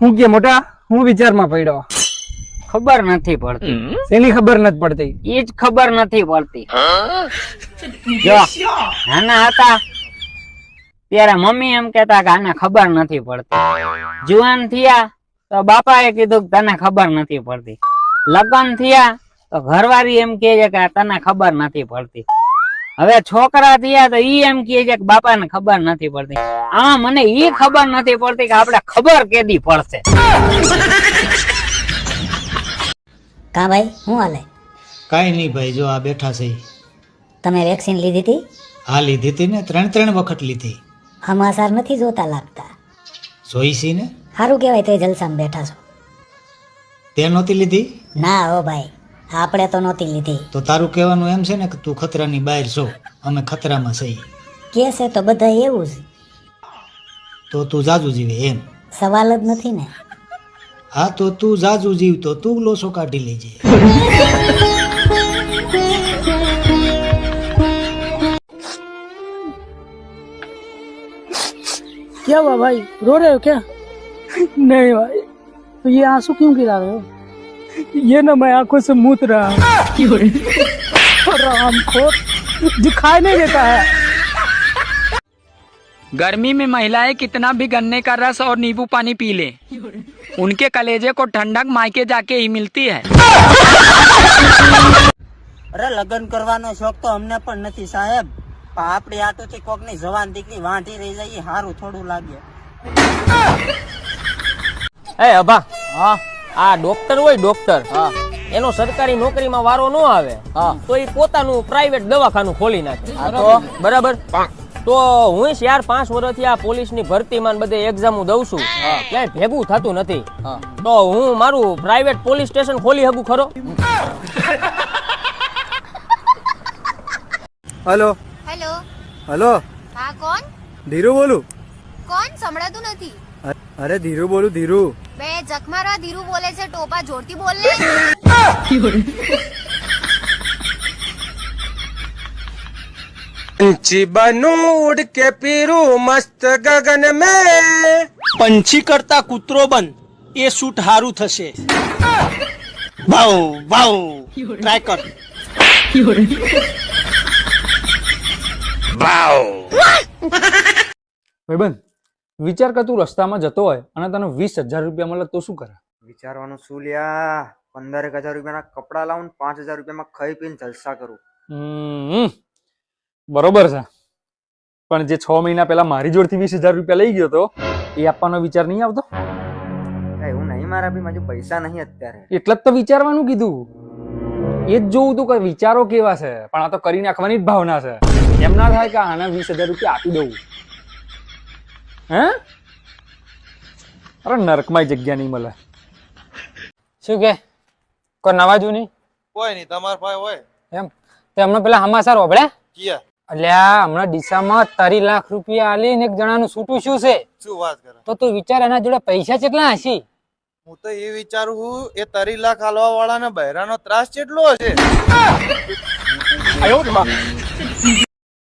હું કે મોટા હું વિચારમાં પડ્યો. ખબર નથી પડતી. એની ખબર નથી પડતી. એ જ ખબર નથી પડતી. જો નાના હતા ત્યારે મમ્મી એમ કેતા કે આને ખબર નથી પડતી. જુવાન થયા તો બાપાએ કીધું કે તને ખબર નથી પડતી. લગ્ન થયા તો ઘરવાળી એમ કહે છે કે તને ખબર નથી પડતી. હવે છોકરા થયા તો ઈ એમ કહે છે કે બાપાને ખબર નથી પડતી. આમાં મને ઈ ખબર નથી પડતી કે આપણે ખબર કેદી પડશે. કા ભાઈ શું હાલે? કાંઈ નહીં ભાઈ, જો આ બેઠા છે. તમે વેક્સિન લીધી હતી? હા લીધી હતી ને, 3 વખત લીધી. સમાચાર નથી જોતા લાગતા. જોઈ છી ને? સારું કહેવાય તો જલસામાં બેઠા છો. તે નહોતી લીધી? ના હો ભાઈ, આપણે તો નહોતી લીધી. તો તારું કહેવાનું એમ છે ને કે તું ખતરાની બહાર છો, અમે ખતરામાં છીએ. કે છે તો બધા એવું જ. તો તું જાજુ જીવે એમ? સવાલ જ નથી ને. હા તો તું જાજુ જીવ તો તું લોસો કાઢી લેજે. क्या हुआ भाई, रो रहे हो क्या? नहीं भाई, तो ये आंसू क्यों गिरा रहे हो? ये ना मैं आंखों से मूत रहा हूँ. रामखोर दिखाई नहीं देता है. गर्मी में महिलाएं कितना भी गन्ने का रस और नींबू पानी पी ले, उनके कलेजे को ठंडक मायके जाके ही मिलती है. અરે લગ્ન કરવાનો શોખ તો અમને પણ નથી સાહેબ. આપણી આટોથી કોકની જવાન દીકરી વાંઢી રહી જાય સારું થોડું લાગે. એ અભા, હા, આ ડોક્ટર હોય ડોક્ટર, એનો સરકારી નોકરીમાં વારો ન આવે તો એ પોતાનું પ્રાઇવેટ દવાખાનું ખોલી નાખે. બરાબર. તો હું યાર 5 વર્ષથી આ પોલીસની ભરતીમાં બધે એક્ઝામો દઉં છું, ક્યાંય ભેગું થતું નથી. તો હું મારું પ્રાઇવેટ પોલીસ સ્ટેશન ખોલી શકું ખરો? Hello hello. हेलो, हाँ कौन? धीरू बोलूं? कौन? संभળાતું નથી. अरे धीरू बोलूं, धीरू. બે જખમારા ધીરુ બોલે છે. ટોપા જોરથી બોલ ને. पंछी बनूं उड़ के पीरूं मस्त गगन में. પંછી કરતા કૂતરો બન, એ શૂટ હારું થશે. ભાવ ભાવ ટ્રાય કર. ભાઈબંધ, વિચાર કર તું રસ્તામાં જતો હોય અને તને 20,000 રૂપિયા મળે તો શું કરે? વિચારવાનું શું લ્યા, 15,000 રૂપિયાના કપડા લાવું, 5,000 રૂપિયામાં ખાઈ પીને જલસા કરું. બરોબર છે, પણ જે 6 મહિના પહેલા મારી જોડથી 20,000 રૂપિયા લઈ ગયો તો એ આપવાનો વિચાર નહીં આવતો? એવું નહીં મારા બી મારી પૈસા નહીં અત્યારે. એટલે જ તો વિચારવાનું કીધું. એ જ જોવું તું કે વિચારો કેવા છે, પણ આ તો કરી નાખવાની જ ભાવના છે. એમ ના થાય કે આના 20,000 રૂપિયા આપી દઉં. હે? અરે નરકમાં જગ્યા નહીં મળે. શું કે કોઈ નવા જૂની? કોઈ નહીં, તમાર ભાઈ હોય એમ તો હમણાં પેલા સમાચાર હોબળ્યા? કિયા અલ્યા હમણાં ડીસામાં 30 લાખ રૂપિયા આલીને એક જણાનું છૂટું શું છે. શું વાત કરે? તો તું વિચાર એના જોડે પૈસા કેટલા હશે? હું તો એ વિચારું છું એ 30 લાખ હાલવા વાળાને બહેરાનો ત્રાસ કેટલો હશે.